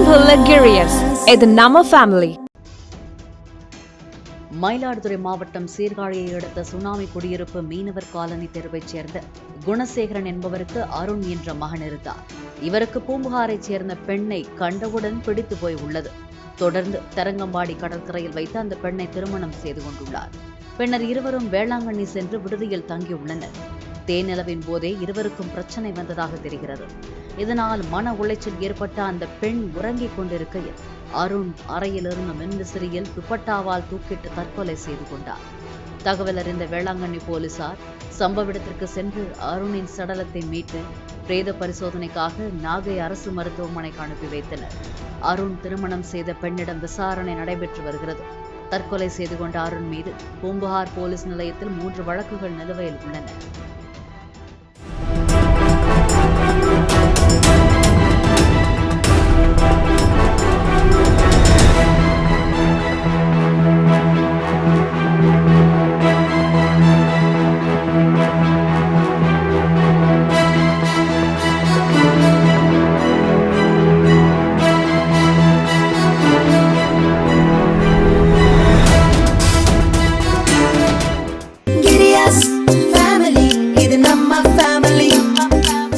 அன்புள்ள கிரியஸ், இது நம்ம ஃபேமிலி. மயிலாடுதுறை மாவட்டம் சீர்காழியை அடுத்த சுனாமி குடியிருப்பு மீனவர் காலனி தெருவைச் சேர்ந்த குணசேகரன் என்பவருக்கு அருண் என்ற மகன் இருந்தார். இவருக்கு பூம்புகாரைச் சேர்ந்த பெண்ணை கண்டவுடன் பிடித்து போய் உள்ளது. தொடர்ந்து தரங்கம்பாடி கடற்கரையில் வைத்து அந்த பெண்ணை திருமணம் செய்து கொண்டுள்ளார். பின்னர் இருவரும் வேளாங்கண்ணி சென்று விடுதியில் தங்கியுள்ளனர். தேனிலவின் போதே இருவருக்கும் பிரச்சனை வந்ததாக தெரிகிறது. இதனால் மன உளைச்சல் ஏற்பட்ட அந்த பெண் உறங்கிக் கொண்டிருக்கையில் அருண் அறையிலிருந்து மின்விசிறியில் துப்பட்டாவால் தூக்கிட்டு தற்கொலை செய்து கொண்டார். தகவல் அறிந்த வேளாங்கண்ணி போலீசார் சம்பவ இடத்திற்கு சென்று அருணின் சடலத்தை மீட்டு பிரேத பரிசோதனைக்காக நாகை அரசு மருத்துவமனைக்கு அனுப்பி வைத்தனர். அருண் திருமணம் செய்த பெண்ணிடம் விசாரணை நடைபெற்று வருகிறது. தற்கொலை செய்து கொண்ட அருண் மீது பூம்புகார் போலீஸ் நிலையத்தில் 3 வழக்குகள் நிலுவையில் உள்ளன.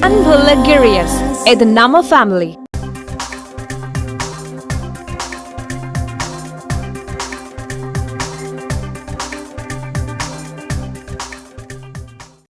அன்புள்ள கிரியஸ், இது நம்ம ஃபேமிலி.